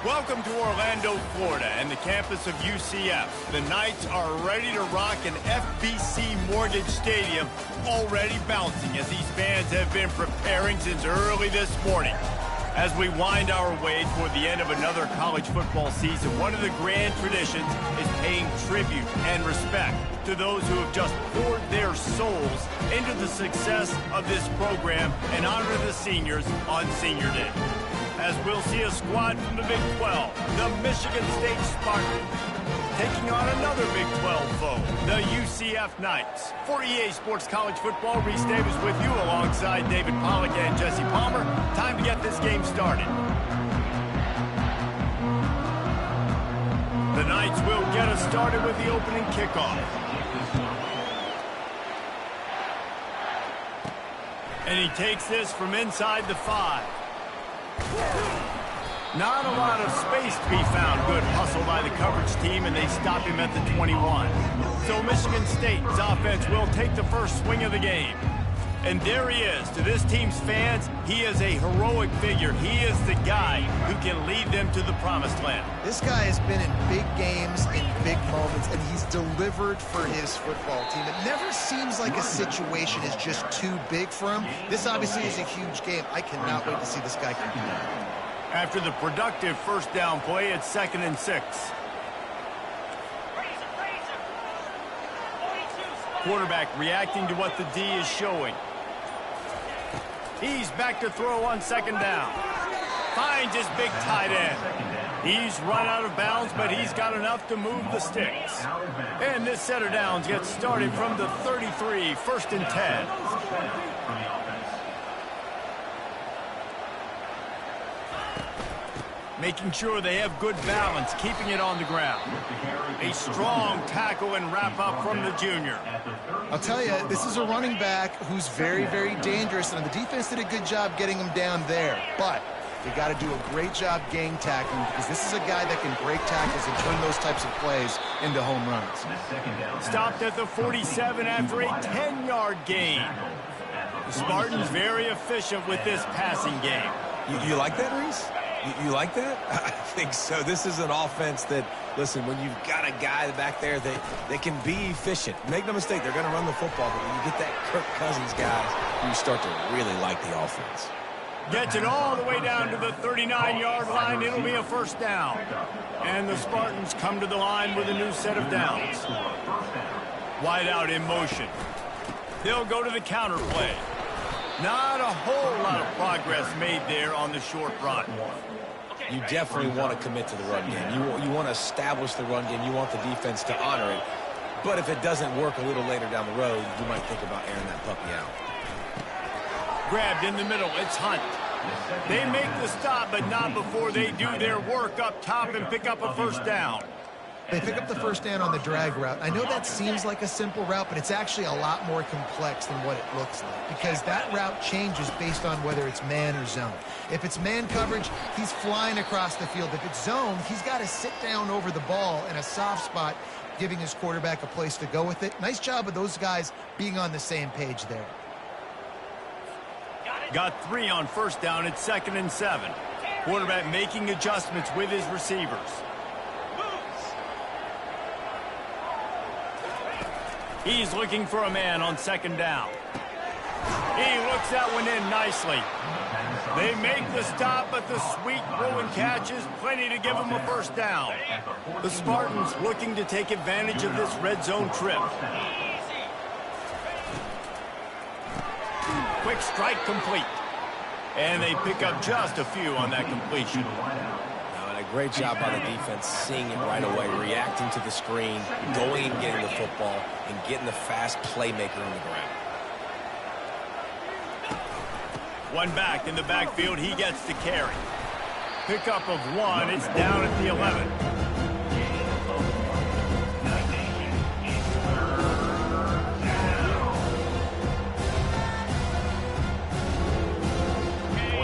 Welcome to Orlando, Florida, and the campus of UCF. The Knights are ready to rock an FBC Mortgage Stadium, already bouncing as these fans have been preparing since early this morning. As we wind our way toward the end of another college football season, one of the grand traditions is paying tribute and respect to those who have just poured their souls into the success of this program and honor the seniors on Senior Day. As we'll see a squad from the Big 12, the Michigan State Spartans, taking on another Big 12 foe, the UCF Knights. For EA Sports College Football, Reese Davis with you alongside David Pollack and Jesse Palmer. Time to get this game started. The Knights will get us started with the opening kickoff. And he takes this from inside the 5. Not a lot of space to be found. Good hustle by the coverage team, and they stop him at the 21. So Michigan State's offense will take the first swing of the game. And there he is. To this team's fans, he is a heroic figure. He is the guy who can lead them to the promised land. This guy has been in big games, in big moments, and he's delivered for his football team. It never seems like a situation is just too big for him. This obviously is a huge game. I cannot wait to see this guy compete. After the productive first down play, it's 2nd and 6. Quarterback reacting to what the D is showing. He's back to throw on 2nd down. Finds his big tight end. He's run out of bounds, but he's got enough to move the sticks. And this set of downs gets started from the 33, 1st and 10. Making sure they have good balance, keeping it on the ground. A strong tackle and wrap up from the junior. I'll tell you, this is a running back who's very, very dangerous, and the defense did a good job getting him down there. But you got to do a great job gang tackling, because this is a guy that can break tackles and turn those types of plays into home runs. Stopped at the 47 after a 10-yard gain. The Spartans very efficient with this passing game. You like that, Reese? You like that? I think so. This is an offense that, listen, when you've got a guy back there that can be efficient, make no mistake, they're going to run the football, but when you get that Kirk Cousins guy, you start to really like the offense. Gets it all the way down to the 39-yard line. It'll be a first down. And the Spartans come to the line with a new set of downs. Wide out in motion. They'll go to the counter play. Not a whole lot of progress made there on the short run. You definitely want to commit to the run game. You want to establish the run game. You want the defense to honor it. But if it doesn't work a little later down the road, you might think about airing that puppy out. Grabbed in the middle. It's Hunt. They make the stop, but not before they do their work up top and pick up a first down. They pick up the first down on the drag route. I know that seems like a simple route, but it's actually a lot more complex than what it looks like, because that route changes based on whether it's man or zone. If it's man coverage, he's flying across the field. If it's zone, he's got to sit down over the ball in a soft spot, giving his quarterback a place to go with it. Nice job of those guys being on the same page there. Got 3 on first down. It's 2nd and 7. Quarterback making adjustments with his receivers. He's looking for a man on 2nd down. He looks that one in nicely. They make the stop, but the sweet throw and catch is plenty to give him a first down. The Spartans looking to take advantage of this red zone trip. Quick strike complete. And they pick up just a few on that completion. Great job by the defense, seeing it right away, reacting to the screen, going and getting the football, and getting the fast playmaker on the ground. One back in the backfield, he gets the carry. Pickup of 1, it's down at the 11.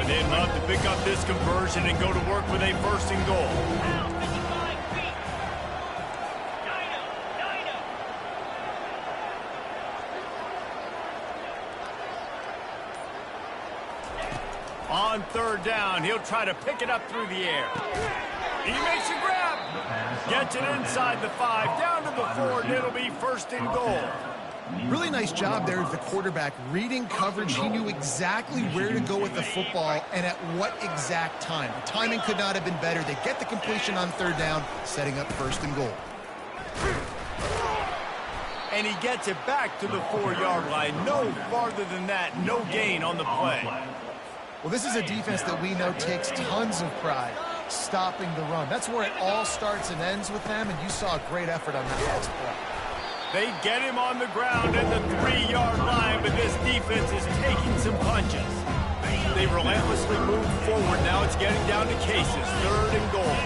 They'd love to pick up this conversion and go to work with a 1st and goal. On 3rd down, he'll try to pick it up through the air. He makes a grab. Gets it inside the 5, down to the 4, and it'll be 1st and goal. Really nice job there of the quarterback. Reading coverage, he knew exactly where to go with the football and at what exact time. The timing could not have been better. They get the completion on 3rd down, setting up 1st and goal. And he gets it back to the 4-yard line. No farther than that, no gain on the play. Well, this is a defense that we know takes tons of pride stopping the run. That's where it all starts and ends with them, and you saw a great effort on that last play. They get him on the ground at the 3-yard line, but this defense is taking some punches. They relentlessly move forward. Now it's getting down to cases. 3rd and goal.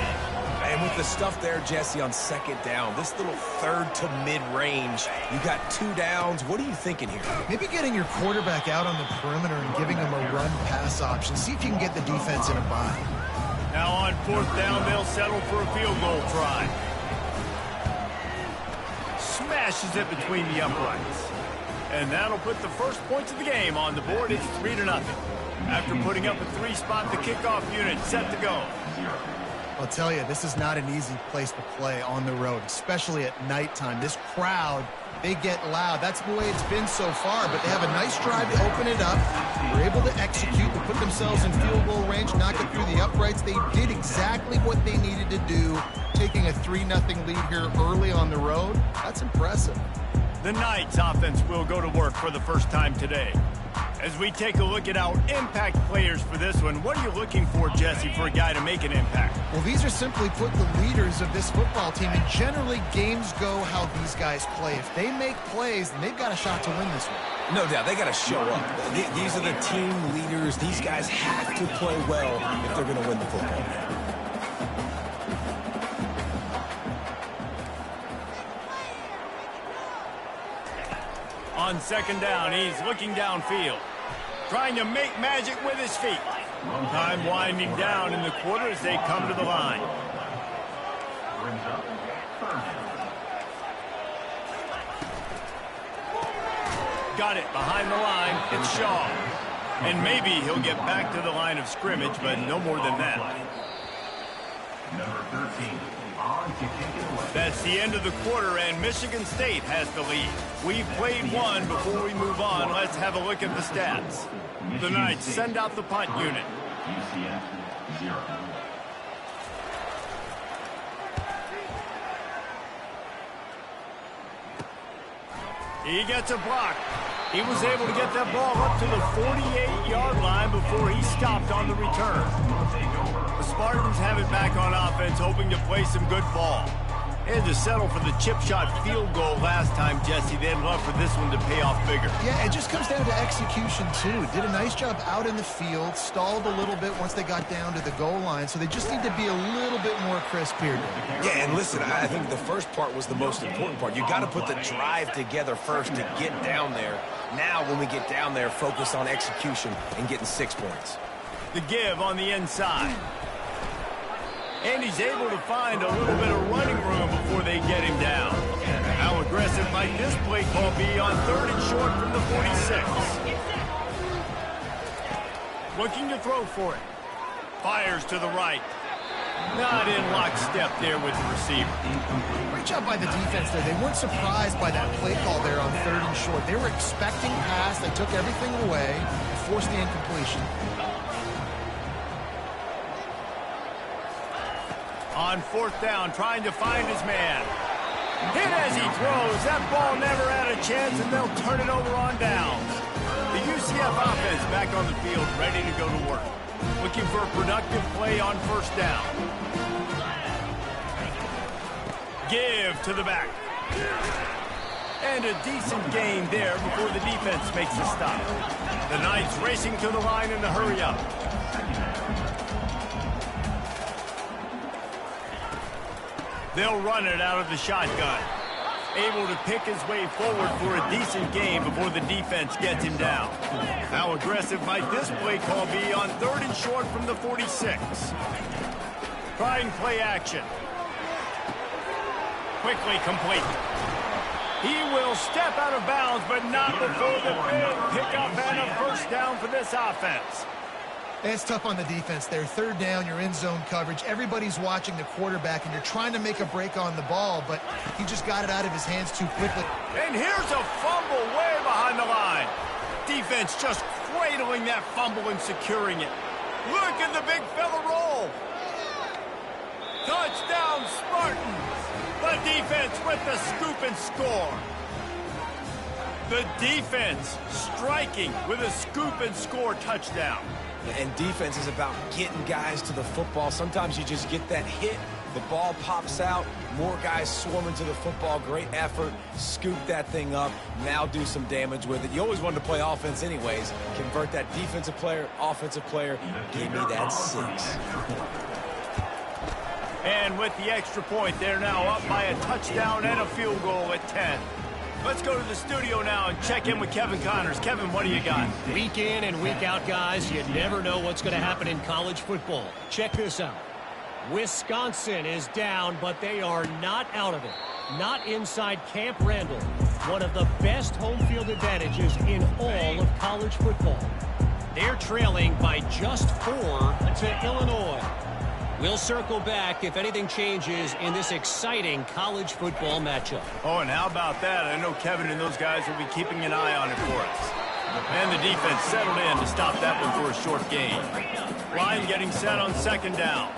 And with the stuff there, Jesse, on 2nd down, this little 3rd to mid-range, you got 2 downs. What are you thinking here? Maybe getting your quarterback out on the perimeter and giving him a run-pass option. See if you can get the defense in a bind. Now on 4th down, they'll settle for a field goal try. Smashes it between the uprights. And that'll put the first points of the game on the board. It's 3-0. After putting up a 3-spot, the kickoff unit set to go. I'll tell you, this is not an easy place to play on the road, especially at nighttime. This crowd, they get loud. That's the way it's been so far, but they have a nice drive to open it up. They're able to execute, to put themselves in field goal range, knock it through the uprights. They did exactly what they needed to do, taking a 3-0 lead here early on the road. That's impressive. The Knights offense will go to work for the first time today. As we take a look at our impact players for this one, what are you looking for, Jesse, for a guy to make an impact? Well, these are simply put the leaders of this football team, and generally games go how these guys play. If they make plays, then they've got a shot to win this one. No doubt, they got to show up. These are the team leaders. These guys have to play well if they're going to win the football game. On 2nd down, he's looking downfield, trying to make magic with his feet. Time winding down in the quarter as they come to the line. Got it behind the line. It's Shaw. And maybe he'll get back to the line of scrimmage, but no more than that. Number 13. That's the end of the quarter, and Michigan State has the lead. We've played one. Before we move on, let's have a look at the stats. The Knights send out the punt unit. UCF 0. He gets a block. He was able to get that ball up to the 48-yard line before he stopped on the return. The Spartans have it back on offense, hoping to play some good ball. They had to settle for the chip shot field goal last time, Jesse. They'd love for this one to pay off bigger. Yeah, it just comes down to execution, too. Did a nice job out in the field, stalled a little bit once they got down to the goal line, so they just need to be a little bit more crisp here. Yeah, and listen, I think the first part was the most important part. You got to put the drive together first to get down there. Now, when we get down there, focus on execution and getting 6 points. The give on the inside. And he's able to find a little bit of running room before they get him down. How aggressive might this play call be on 3rd and short from the 46? Looking to throw for it. Fires to the right. Not in lockstep there with the receiver. Great job by the defense there. They weren't surprised by that play call there on 3rd and short. They were expecting pass. They took everything away and forced the incompletion. On 4th down, trying to find his man. Hit as he throws. That ball never had a chance, and they'll turn it over on downs. The UCF offense back on the field, ready to go to work. Looking for a productive play on 1st down. Give to the back. And a decent gain there before the defense makes a stop. The Knights racing to the line in a hurry up. They'll run it out of the shotgun. Able to pick his way forward for a decent gain before the defense gets him down. How aggressive might this play call be on 3rd and short from the 46? Trying play action. Quickly complete. He will step out of bounds, but not before the big pickup and a 1st down for this offense. It's tough on the defense there. Third down, you're in zone coverage. Everybody's watching the quarterback, and you're trying to make a break on the ball, but he just got it out of his hands too quickly. And here's a fumble way behind the line. Defense just cradling that fumble and securing it. Look at the big fella roll. Touchdown, Spartans. The defense with the scoop and score. The defense striking with a scoop and score touchdown. And defense is about getting guys to the football. Sometimes you just get that hit, the ball pops out, more guys swarming to the football. Great effort, scoop that thing up, now do some damage with it. You always wanted to play offense anyways. Convert that defensive player, offensive player, give me that 6. And with the extra point, they're now up by a touchdown and a field goal at 10. Let's go to the studio now and check in with Kevin Connors. Kevin, what do you got? Week in and week out, guys, you never know what's going to happen in college football. Check this out. Wisconsin is down, but they are not out of it. Not inside Camp Randall. One of the best home field advantages in all of college football. They're trailing by just 4 to Illinois. We'll circle back if anything changes in this exciting college football matchup. Oh, and how about that? I know Kevin and those guys will be keeping an eye on it for us. And the defense settled in to stop that one for a short gain. Line getting set on second down.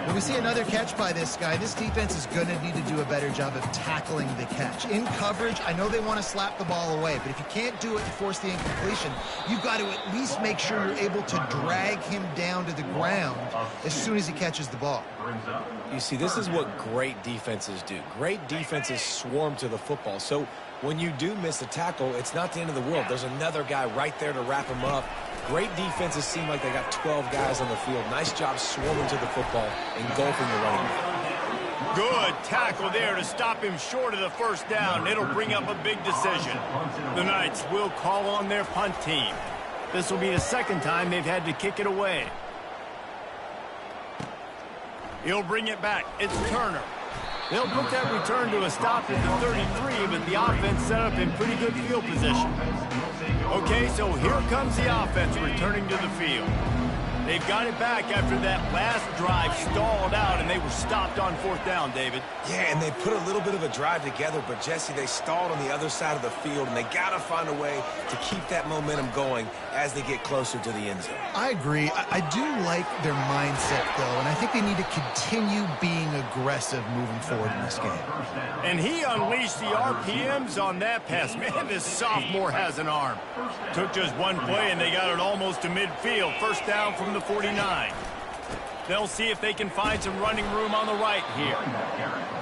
When we see another catch by this guy, this defense is going to need to do a better job of tackling the catch. In coverage, I know they want to slap the ball away, but if you can't do it and force the incompletion, you've got to at least make sure you're able to drag him down to the ground as soon as he catches the ball. You see, this is what great defenses do. Great defenses swarm to the football. So when you do miss a tackle, it's not the end of the world. There's another guy right there to wrap him up. Great defenses seem like they got 12 guys on the field. Nice job swarming to the football, engulfing the running back. Good tackle there to stop him short of the first down. It'll bring up a big decision. The Knights will call on their punt team. This will be the second time they've had to kick it away. He'll bring it back. It's Turner. They'll put that return to a stop at the 33, but the offense set up in pretty good field position. Okay, so here comes the offense returning to the field. They've got it back after that last drive stalled out, and they were stopped on fourth down, David. Yeah, and they put a little bit of a drive together, but, Jesse, they stalled on the other side of the field, and they got to find a way to keep that momentum going as they get closer to the end zone. I agree. I do like their mindset, though, and I think they need to continue being aggressive moving forward in this game. And he unleashed the RPMs on that pass. Man, this sophomore has an arm. Took just one play, and they got it almost to midfield. First down from the 49. They'll see if they can find some running room on the right here.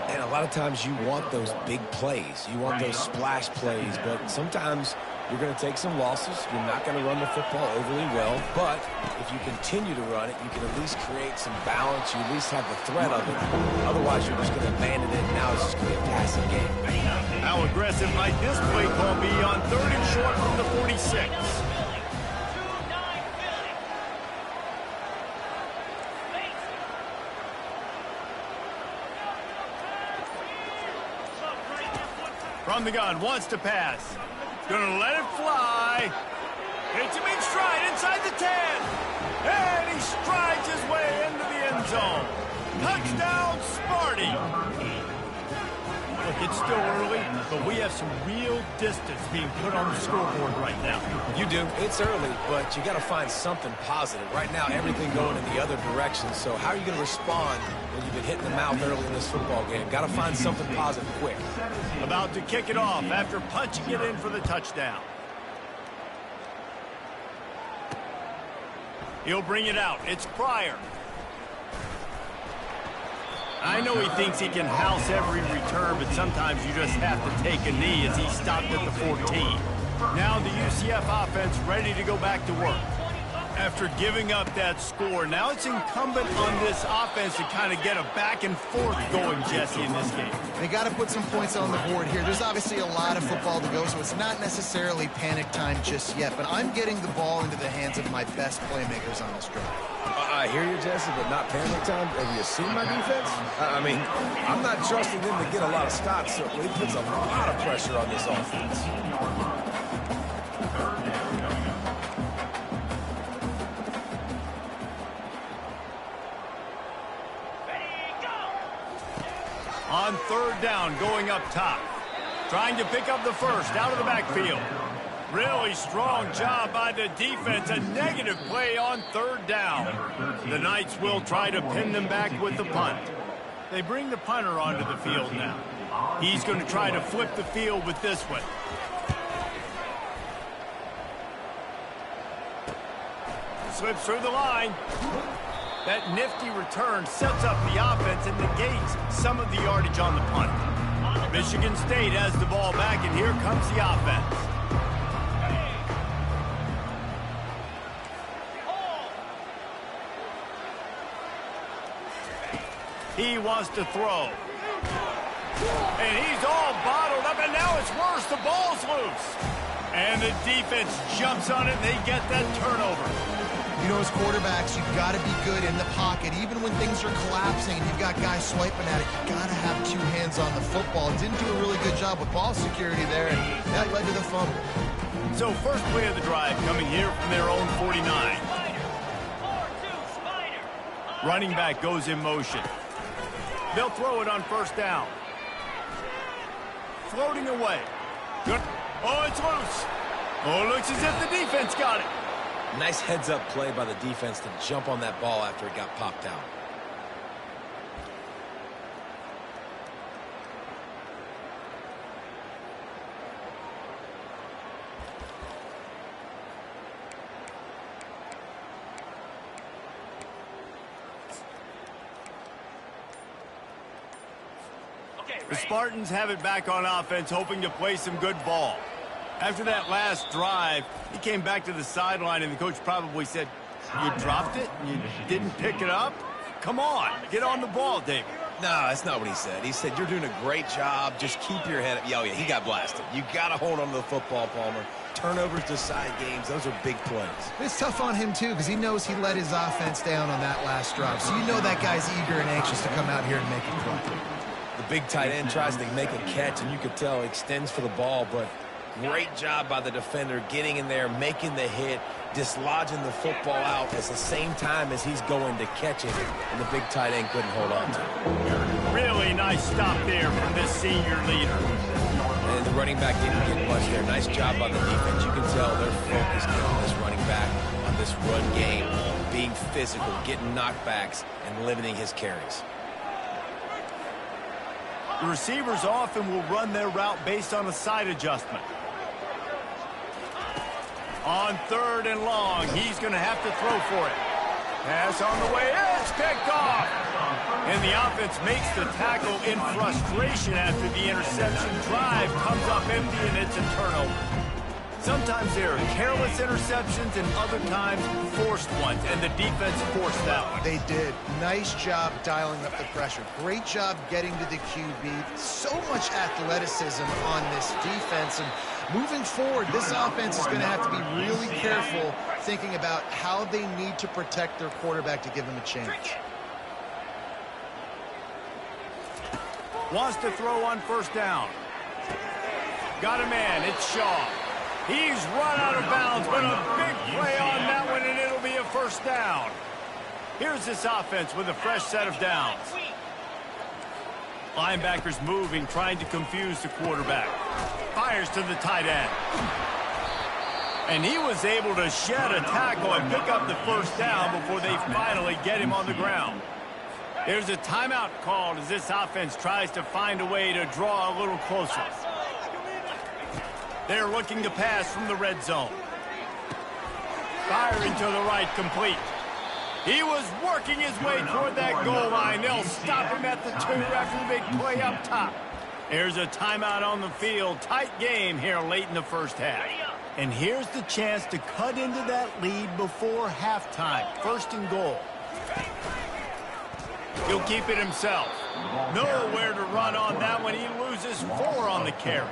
And a lot of times you want those big plays. You want those splash plays, but sometimes you're going to take some losses. You're not going to run the football overly well, but if you continue to run it, you can at least create some balance. You at least have the threat of it. Otherwise, you're just going to abandon it, and now it's just going to be a passing game. How aggressive might this play call be on 3rd and short from the 46? From the gun, wants to pass. Gonna let it fly. Hits him in stride inside the 10. And he strides his way into the end zone. Touchdown, Sparty. Look, it's still early, but we have some real distance being put on the scoreboard right now. You do. It's early, but you got to find something positive. Right now, everything going in the other direction. So how are you going to respond when you've been hitting the mouth early in this football game? Got to find something positive quick. About to kick it off after punching it in for the touchdown. He'll bring it out. It's Pryor. I know he thinks he can house every return, but sometimes you just have to take a knee as he stopped at the 14. Now the UCF offense ready to go back to work. After giving up that score, now it's incumbent on this offense to kind of get a back and forth going, Jesse, in this game. They got to put some points on the board here. There's obviously a lot of football to go, so it's not necessarily panic time just yet, but I'm getting the ball into the hands of my best playmakers on this drive. I hear you, Jesse, but not panic time. Have you seen my defense? I mean, I'm not trusting them to get a lot of stops, so it puts a lot of pressure on this offense. On third down, going up top. Trying to pick up the first out of the backfield. Really strong job by the defense. A negative play on third down. The Knights will try to pin them back with the punt. They bring the punter onto the field now. He's going to try to flip the field with this one. Slips through the line. That nifty return sets up the offense and negates some of the yardage on the punt. Michigan State has the ball back, and here comes the offense. He wants to throw. And he's all bottled up, and now it's worse. The ball's loose. And the defense jumps on it, and they get that turnover. You know, as quarterbacks, you've got to be good in the pocket. Even when things are collapsing and you've got guys swiping at it, you've got to have two hands on the football. Didn't do a really good job with ball security there, and that led to the fumble. So first play of the drive coming here from their own 49. Running back goes in motion. They'll throw it on first down. Floating away. Good. Oh, it's loose. Oh, it looks as if the defense got it. Nice heads-up play by the defense to jump on that ball after it got popped out. The Spartans have it back on offense, hoping to play some good ball. After that last drive, he came back to the sideline, and the coach probably said, "You dropped it? You didn't pick it up? Come on, get on the ball, David." No, that's not what he said. He said, "You're doing a great job. Just keep your head up." Oh, yeah, he got blasted. You got to hold on to the football, Palmer. Turnovers decide games. Those are big plays. It's tough on him, too, because he knows he let his offense down on that last drive. So you know that guy's eager and anxious to come out here and make a play. The big tight end tries to make a catch, and you could tell he extends for the ball, but great job by the defender getting in there, making the hit, dislodging the football out at the same time as he's going to catch it, and the big tight end couldn't hold on to it. Really nice stop there from this senior leader. And the running back didn't get much there. Nice job by the defense. You can tell they're focused on this running back, on this run game, being physical, getting knockbacks, and limiting his carries. The receivers often will run their route based on a side adjustment. On third and long, he's going to have to throw for it. Pass on the way, it's picked off. And the offense makes the tackle in frustration after the interception. Drive comes up empty, and it's a turnover. Sometimes there are careless interceptions and other times forced ones, and the defense forced that one. They did. Nice job dialing up the pressure. Great job getting to the QB. So much athleticism on this defense. And moving forward, this offense is going to have to be really careful thinking about how they need to protect their quarterback to give him a chance. Wants to throw on first down. Got a man. It's Shaw. He's run out of bounds, but a big play on that one, and it'll be a first down. Here's this offense with a fresh set of downs. Linebackers moving, trying to confuse the quarterback. Fires to the tight end. And he was able to shed a tackle and pick up the first down before they finally get him on the ground. There's a timeout called as this offense tries to find a way to draw a little closer. They're looking to pass from the red zone. Firing to the right, complete. He was working his way toward that goal line. They'll stop him at the 2 after the big play up top. There's a timeout on the field. Tight game here late in the first half. And here's the chance to cut into that lead before halftime. First and goal. He'll keep it himself. Nowhere to run on that one. He loses 4 on the carry.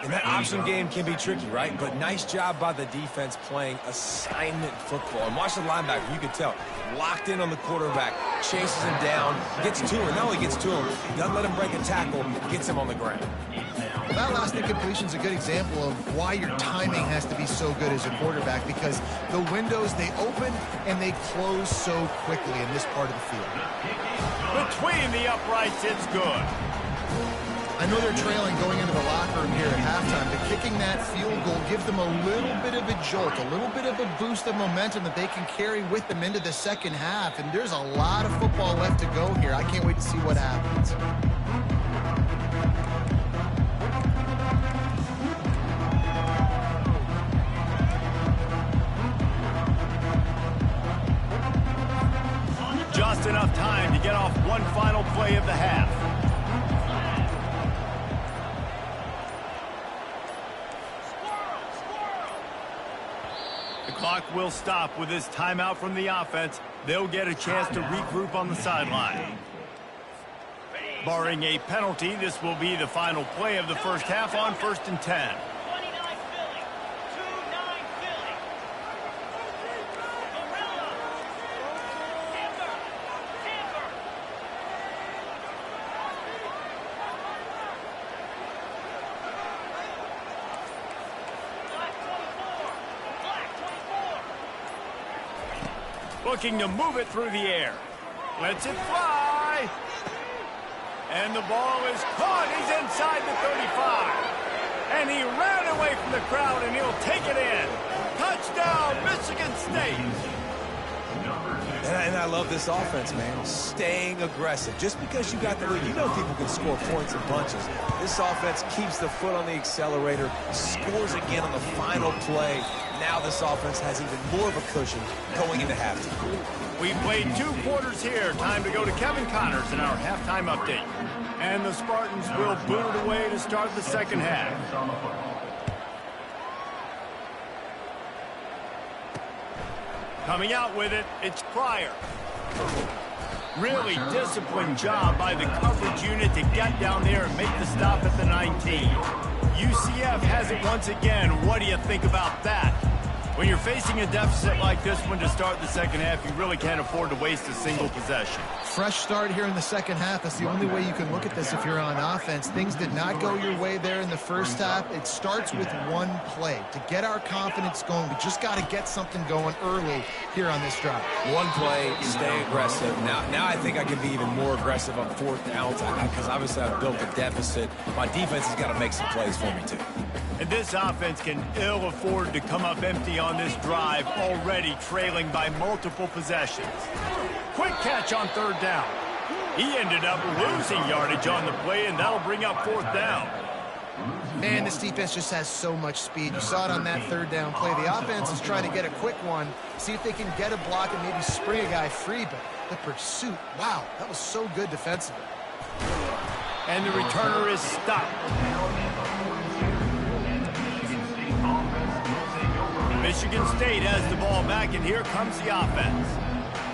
And that option game can be tricky, right? But nice job by the defense playing assignment football. And watch the linebacker, you can tell, locked in on the quarterback, chases him down, gets to him. Not only gets to him, doesn't let him break a tackle, gets him on the ground. Well, that last incompletion is a good example of why your timing has to be so good as a quarterback, because the windows, they open and they close so quickly in this part of the field. Between the uprights, it's good. I know they're trailing going into the locker room here at halftime, but kicking that field goal gives them a little bit of a jolt, a little bit of a boost of momentum that they can carry with them into the second half. And there's a lot of football left to go here. I can't wait to see what happens. Just enough time to get off one final play of the half. The clock will stop with this timeout from the offense. They'll get a chance to regroup on the sideline. Barring a penalty, this will be the final play of the first half on 1st and 10. Looking to move it through the air. Lets it fly. And the ball is caught. He's inside the 35. And he ran away from the crowd, and he'll take it in. Touchdown, Michigan State. And I love this offense, man. Staying aggressive. Just because you got the lead, you know people can score points in bunches. This offense keeps the foot on the accelerator, scores again on the final play. Now this offense has even more of a cushion going into halftime. We played 2 quarters here. Time to go to Kevin Connors in our halftime update. And the Spartans will boot it away to start the second half. Coming out with it, it's Pryor. Really disciplined job by the coverage unit to get down there and make the stop at the 19. UCF has it once again. What do you think about that? When you're facing a deficit like this one to start the second half, you really can't afford to waste a single possession. Fresh start here in the second half. That's the only way you can look at this if you're on offense. Things did not go your way there in the first half. It starts with one play. To get our confidence going, we just got to get something going early here on this drive. One play, stay aggressive. Now I think I can be even more aggressive on 4th downs because obviously I've built a deficit. My defense has got to make some plays for me too. And this offense can ill afford to come up empty on this drive, already trailing by multiple possessions. Quick catch on 3rd down. He ended up losing yardage on the play, and that'll bring up 4th down. Man, this defense just has so much speed. You saw it on that 3rd down play. The offense is trying to get a quick one, see if they can get a block and maybe spring a guy free, but the pursuit, wow, that was so good defensively. And the returner is stopped. Michigan State has the ball back, and here comes the offense.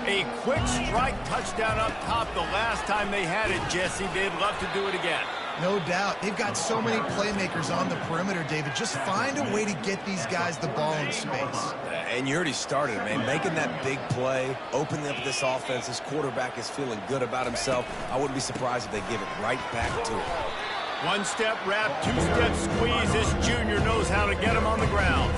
A quick strike touchdown up top the last time they had it, Jesse. They'd love to do it again. No doubt. They've got so many playmakers on the perimeter, David. Just find a way to get these guys the ball in space. And you already started, man. Making that big play, opening up this offense. This quarterback is feeling good about himself. I wouldn't be surprised if they give it right back to him. 1-step wrap, 2-step squeeze. This junior knows how to get him on the ground.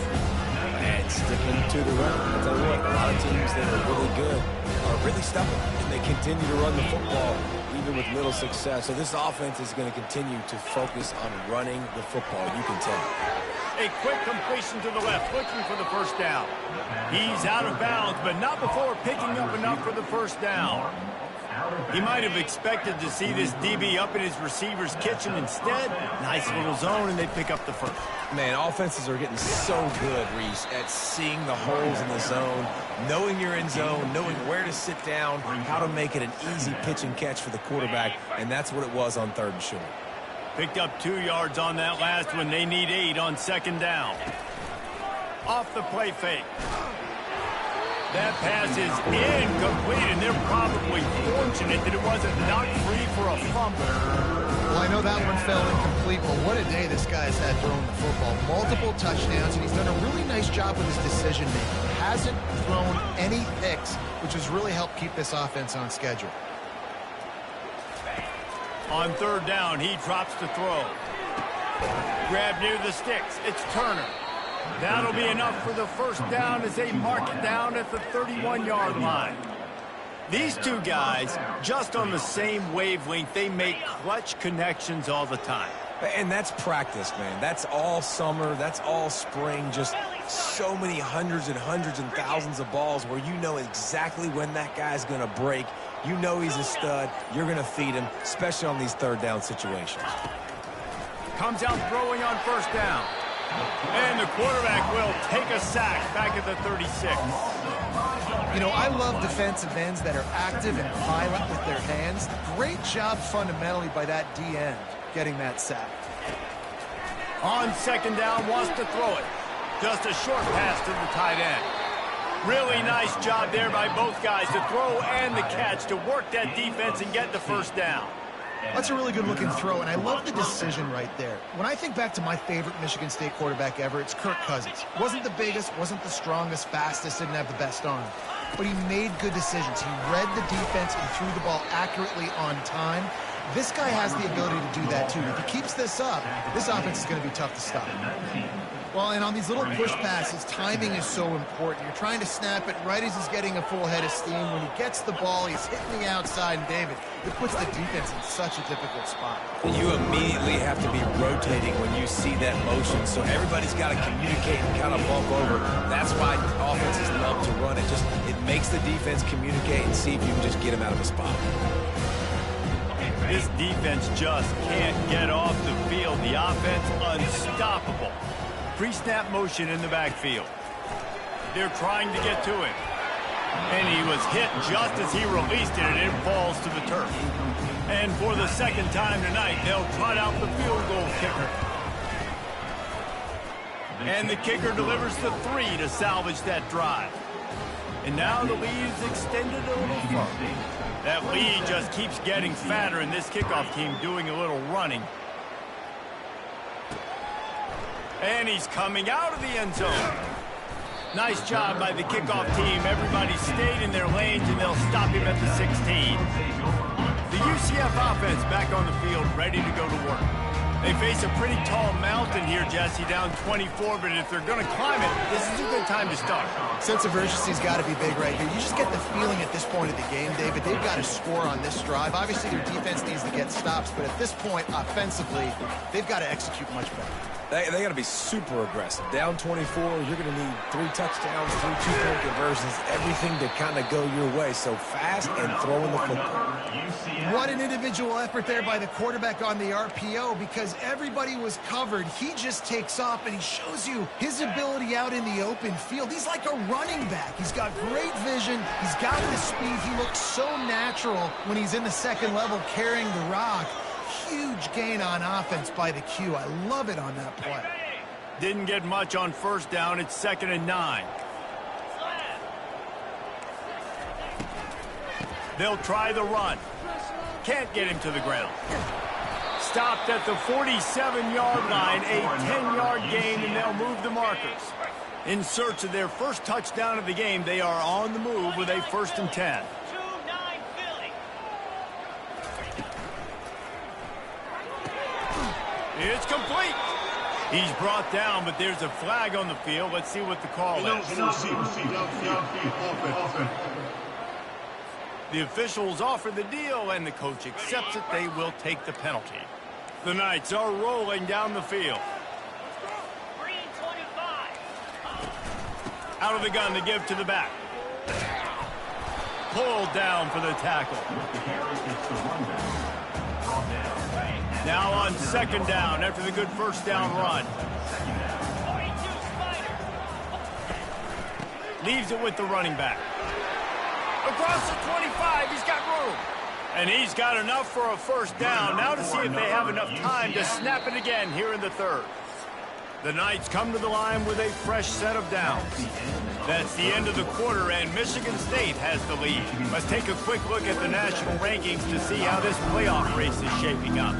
And sticking to the run. I'll tell you what, a lot of teams that are really good are really stubborn, and they continue to run the football even with little success. So this offense is going to continue to focus on running the football. You can tell. A quick completion to the left, looking for the 1st down. He's out of bounds, but not before picking up enough for the 1st down. He might have expected to see this DB up in his receiver's kitchen. Instead, nice little zone, and they pick up the 1st. Man, offenses are getting so good, Reese, at seeing the holes in the zone, knowing you're in zone, knowing where to sit down, how to make it an easy pitch and catch for the quarterback, and that's what it was on 3rd and short. Picked up 2 yards on that last one. They need 8 on 2nd down. Off the play fake. That pass is incomplete, and they're probably fortunate that it wasn't knocked free for a fumble. Well, I know that one fell incomplete, but what a day this guy's had throwing the football. Multiple touchdowns, and he's done a really nice job with his decision-making. Hasn't thrown any picks, which has really helped keep this offense on schedule. On 3rd down, he drops to throw. Grab near the sticks. It's Turner. That'll be enough for the first down as they mark it down at the 31-yard line. These two guys, just on the same wavelength, they make clutch connections all the time. And that's practice, man. That's all summer. That's all spring. Just so many hundreds and thousands of balls where you know exactly when that guy's going to break. You know he's a stud. You're going to feed him, especially on these third down situations. Comes out throwing on first down. And the quarterback will take a sack back at the 36. You know, I love defensive ends that are active and violent with their hands. Great job fundamentally by that D-end getting that sack. On second down, wants to throw it. Just a short pass to the tight end. Really nice job there by both guys to throw and the catch to work that defense and get the first down. That's a really good-looking throw, and I love the decision right there. When I think back to my favorite Michigan State quarterback ever, it's Kirk Cousins. Wasn't the biggest, wasn't the strongest, fastest, didn't have the best arm. But he made good decisions. He read the defense and threw the ball accurately on time. This guy has the ability to do that, too. If he keeps this up, this offense is going to be tough to stop. Well, and on these little push passes, timing is so important. You're trying to snap it right as he's getting a full head of steam. When he gets the ball, he's hitting the outside, and David, it puts the defense in such a difficult spot. You immediately have to be rotating when you see that motion, so everybody's got to communicate and kind of bump over. That's why offenses love to run it. It makes the defense communicate and see if you can just get him out of a spot. This defense just can't get off the field. The offense unstoppable. Pre-snap motion in the backfield. They're trying to get to him. And he was hit just as he released it, and it falls to the turf. And for the second time tonight, they'll trot out the field goal kicker. And the kicker delivers the 3 to salvage that drive. And now the lead is extended a little further. That lead just keeps getting fatter, and this kickoff team doing a little running. And he's coming out of the end zone. Nice job by the kickoff team. Everybody stayed in their lanes, and they'll stop him at the 16. The UCF offense back on the field, ready to go to work. They face a pretty tall mountain here, Jesse, down 24, but if they're going to climb it, this is a good time to start. Sense of urgency's got to be big right here. You just get the feeling at this point of the game, David, they've got to score on this drive. Obviously, their defense needs to get stops, but at this point, offensively, they've got to execute much better. They got to be super aggressive. Down 24, you're going to need 3 touchdowns, 3 two-point conversions, everything to kind of go your way. So fast and throwing the football. What an individual effort there by the quarterback on the RPO, because everybody was covered. He just takes off, and he shows you his ability out in the open field. He's like a running back. He's got great vision. He's got the speed. He looks so natural when he's in the second level carrying the rock. Huge gain on offense by the Q. I love it on that play. Didn't get much on first down. It's 2nd and 9. They'll try the run. Can't get him to the ground. Stopped at the 47-yard line, a 10-yard gain, and they'll move the markers. In search of their first touchdown of the game, they are on the move with a 1st and 10. It's complete. He's brought down, but there's a flag on the field. Let's see what the call is. The officials offer the deal, and the coach accepts it. They will take the penalty. The Knights are rolling down the field. Out of the gun to give to the back. Pulled down for the tackle. Now on 2nd down after the good first down run. Leaves it with the running back. Across the 25, he's got room. And he's got enough for a 1st down. Now to see if they have enough time to snap it again here in the 3rd. The Knights come to the line with a fresh set of downs. That's the end of the quarter, and Michigan State has the lead. Let's take a quick look at the national rankings to see how this playoff race is shaping up.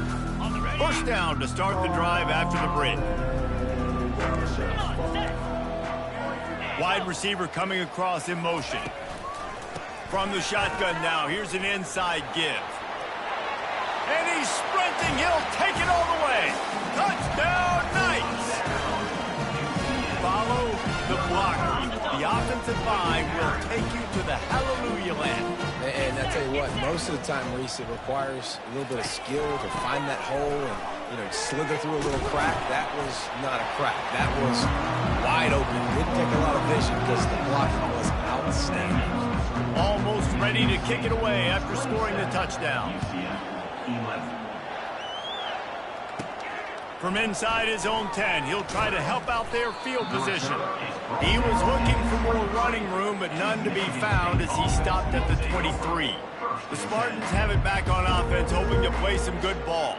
1st down to start the drive after the bridge. Wide receiver coming across in motion. From the shotgun now, here's an inside give. And he's sprinting, he'll take it all the way. Touchdown, Knights! Follow the blocker. The offensive line will take you to the hallelujah land. And I tell you what, most of the time, Reese, it requires a little bit of skill to find that hole and, slither through a little crack. That was not a crack. That was wide open. Didn't take a lot of vision because the blocking was outstanding. Almost ready to kick it away after scoring the touchdown. From inside his own 10, he'll try to help out their field position. He was looking for more running room, but none to be found as he stopped at the 23. The Spartans have it back on offense, hoping to play some good ball.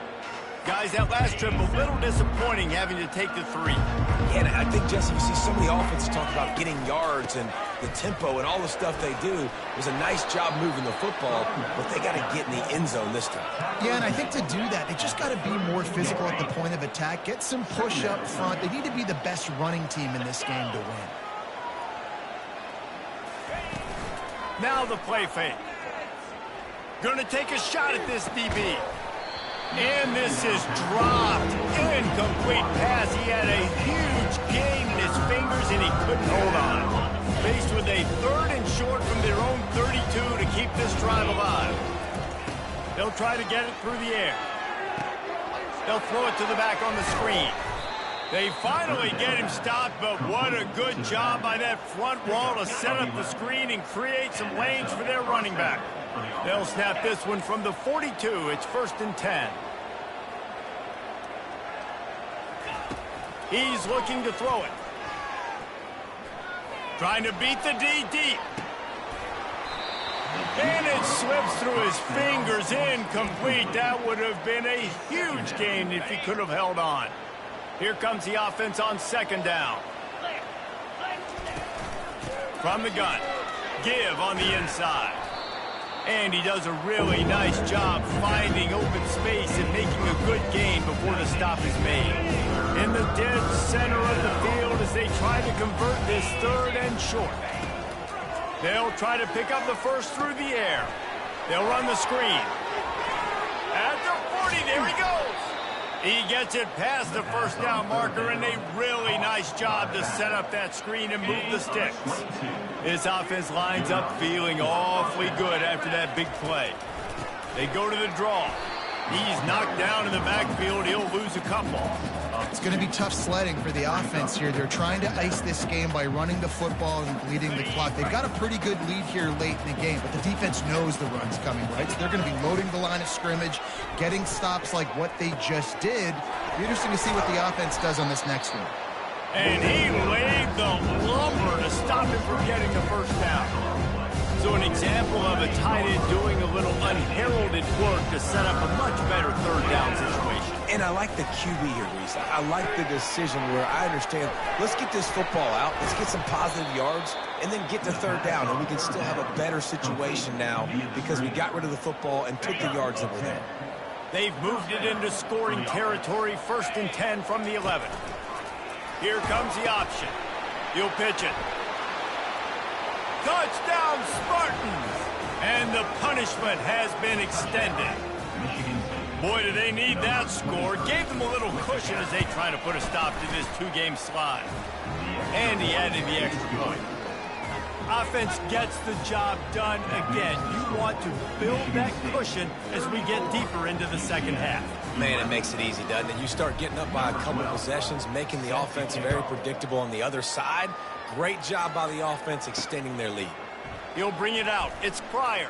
Guys, that last trip, a little disappointing having to take the 3. Yeah, and I think, Jesse, you see so many offenses talk about getting yards and the tempo and all the stuff they do. It was a nice job moving the football, but they got to get in the end zone this time. Yeah, and I think to do that, they just got to be more physical at the point of attack, get some push up front. They need to be the best running team in this game to win. Now the play fake. Gonna take a shot at this DB. And this is dropped. Incomplete pass. He had a huge gain in his fingers, and he couldn't hold on. Faced with a 3rd and short from their own 32 to keep this drive alive. They'll try to get it through the air. They'll throw it to the back on the screen. They finally get him stopped, but what a good job by that front wall to set up the screen and create some lanes for their running back. They'll snap this one from the 42. It's 1st and 10. He's looking to throw it. Trying to beat the D deep. And it slips through his fingers. Incomplete. That would have been a huge gain if he could have held on. Here comes the offense on 2nd down. From the gun. Give on the inside. And he does a really nice job finding open space and making a good gain before the stop is made. In the dead center of the field as they try to convert this 3rd and short. They'll try to pick up the first through the air. They'll run the screen. At the 40, there he goes. He gets it past the 1st down marker, and a really nice job to set up that screen and move the sticks. This offense lines up feeling awfully good after that big play. They go to the draw. He's knocked down in the backfield. He'll lose a couple. It's going to be tough sledding for the offense here. They're trying to ice this game by running the football and bleeding the clock. They've got a pretty good lead here late in the game, but the defense knows the run's coming, right? So they're going to be loading the line of scrimmage, getting stops like what they just did. It'll be interesting to see what the offense does on this next one. And he laid the lumber to stop him from getting the 1st down. So an example of a tight end doing a little unheralded work to set up a much better 3rd down situation. And I like the QB here, Reese. I like the decision where I understand, let's get this football out, let's get some positive yards, and then get to 3rd down, and we can still have a better situation now because we got rid of the football and took the yards that were there. They've moved it into scoring territory, 1st and 10 from the 11. Here comes the option. He'll pitch it. Touchdown, Spartans! And the punishment has been extended. Boy, do they need that score. Gave them a little cushion as they try to put a stop to this 2-game slide. And he added the extra point. Offense gets the job done again. You want to build that cushion as we get deeper into the 2nd half. Man, it makes it easy, doesn't it? You start getting up by a couple possessions, making the offense very predictable on the other side. Great job by the offense extending their lead. He'll bring it out. It's Pryor.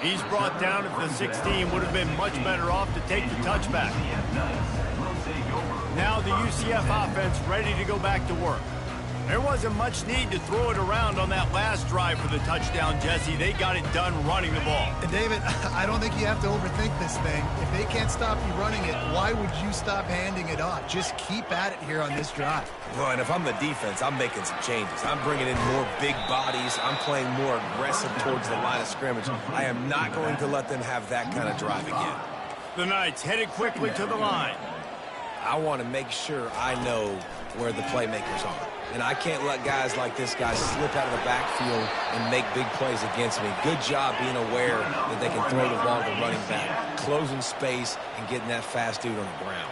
He's brought down at the 16. Would have been much better off to take the touchback. Now the UCF offense ready to go back to work. There wasn't much need to throw it around on that last drive for the touchdown, Jesse. They got it done running the ball. And David, I don't think you have to overthink this thing. If they can't stop you running it, why would you stop handing it off? Just keep at it here on this drive. Well, and if I'm the defense, I'm making some changes. I'm bringing in more big bodies. I'm playing more aggressive towards the line of scrimmage. I am not going to let them have that kind of drive again. The Knights headed quickly to the line. I want to make sure I know where the playmakers are. and I can't let guys like this guy slip out of the backfield and make big plays against me. Good job being aware that they can throw the ball to the running back, closing space and getting that fast dude on the ground.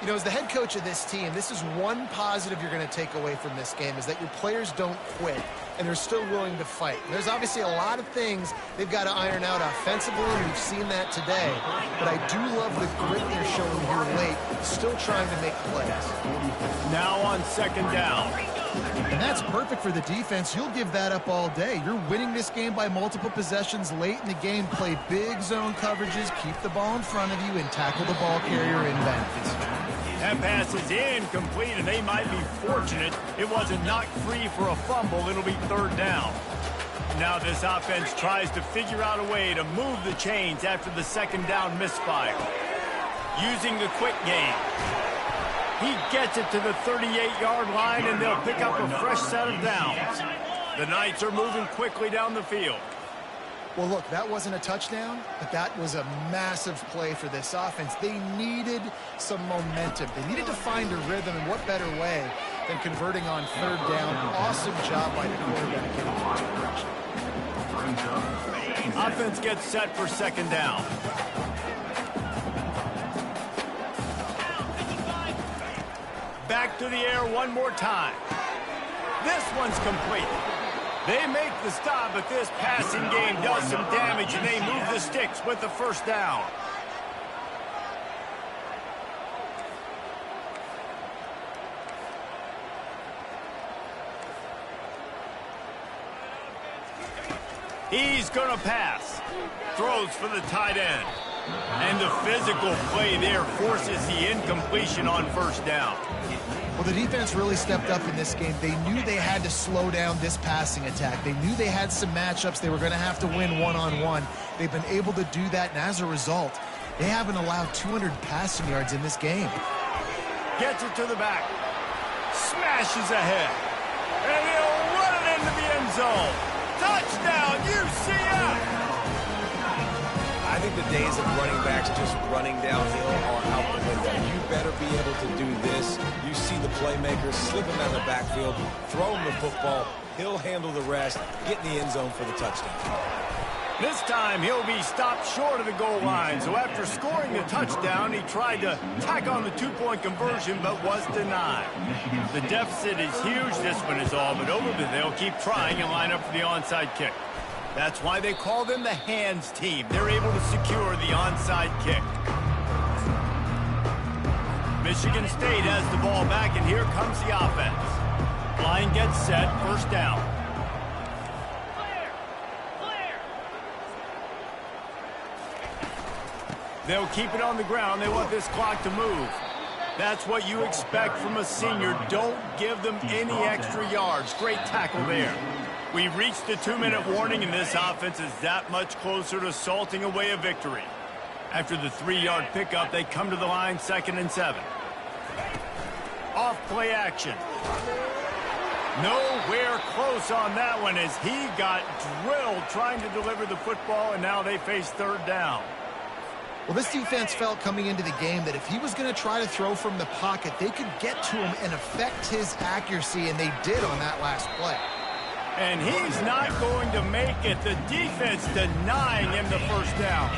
You know, as the head coach of this team, this is one positive you're going to take away from this game, is that your players don't quit, and they're still willing to fight. And there's obviously a lot of things they've got to iron out offensively, and we've seen that today. But I do love the grit they're showing here late, still trying to make plays. Now on second down. And that's perfect for the defense. You'll give that up all day. You're winning this game by multiple possessions late in the game. Play big zone coverages, keep the ball in front of you, and tackle the ball carrier inbounds. That pass is incomplete, and they might be fortunate it wasn't knocked free for a fumble. It'll be third down. Now this offense tries to figure out a way to move the chains after the second down misfire. Using the quick game. He gets it to the 38-yard line, and they'll pick up a fresh set of downs. The Knights are moving quickly down the field. Well, look, that wasn't a touchdown, but that was a massive play for this offense. They needed some momentum. They needed to find a rhythm, and what better way than converting on third down. Awesome job by the quarterback getting into direction. Offense gets set for second down. Back to the air one more time. This one's complete. They make the stop, but this passing game does some damage, and they move the sticks with the first down. He's going to pass. Throws for the tight end. And the physical play there forces the incompletion on first down. Well, the defense really stepped up in this game. They knew they had to slow down this passing attack. They knew they had some matchups they were going to have to win one-on-one. They've been able to do that, and as a result, they haven't allowed 200 passing yards in this game. Gets it to the back. Smashes ahead. And he'll run it into the end zone. Touchdown, UCF! I think the days of running backs just running downhill are out the window. You better be able to do this. You see the playmakers slipping down the backfield, throw him the football, he'll handle the rest, get in the end zone for the touchdown. This time he'll be stopped short of the goal line. So after scoring the touchdown, he tried to tack on the two-point conversion but was denied. The deficit is huge. This one is all but over, but they'll keep trying and line up for the onside kick. That's why they call them the hands team. They're able to secure the onside kick. Michigan State has the ball back, and here comes the offense. Line gets set, first down. They'll keep it on the ground. They want this clock to move. That's what you expect from a senior. Don't give them any extra yards. Great tackle there. We've reached the 2-minute warning, and this offense is that much closer to salting away a victory. After the 3-yard pickup, they come to the line, 2nd and 7. Off play action. Nowhere close on that one as he got drilled trying to deliver the football, and now they face third down. Well, this defense felt coming into the game that if he was going to try to throw from the pocket, they could get to him and affect his accuracy, and they did on that last play. And he's not going to make it. The defense denying him the first down.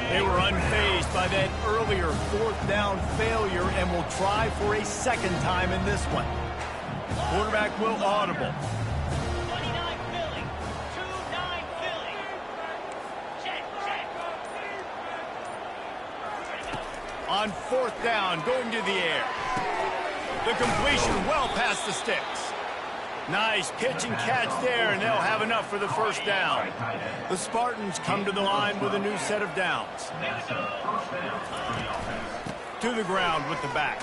They were unfazed by that earlier 4th down failure and will try for a second time in this one. Quarterback will audible. 29 Philly. 2-9 Philly. Check. On 4th down, going to the air. The completion well past the sticks. Nice pitch and catch there, and they'll have enough for the first down. The Spartans come to the line with a new set of downs. To the ground with the back.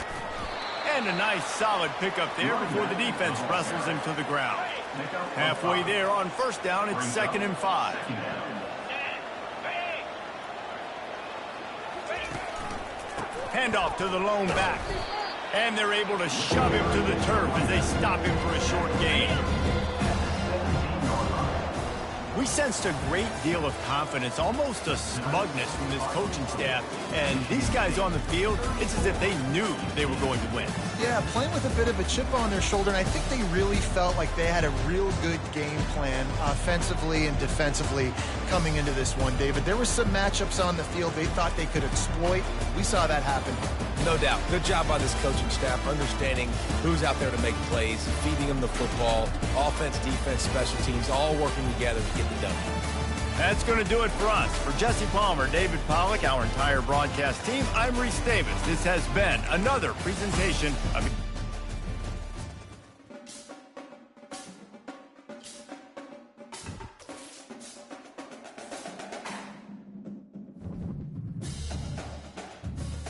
And a nice solid pickup there before the defense wrestles him to the ground. Halfway there on first down, it's 2nd and 5. Handoff to the lone back. And they're able to shove him to the turf as they stop him for a short gain. We sensed a great deal of confidence, almost a smugness from this coaching staff. And these guys on the field, it's as if they knew they were going to win. Yeah, playing with a bit of a chip on their shoulder, and I think they really felt like they had a real good game plan offensively and defensively coming into this one, David. There were some matchups on the field they thought they could exploit. We saw that happen. No doubt. Good job by this coaching staff, understanding who's out there to make plays, feeding them the football, offense, defense, special teams, all working together to get the W. That's going to do it for us. For Jesse Palmer, David Pollack, our entire broadcast team, I'm Reese Davis. This has been another presentation of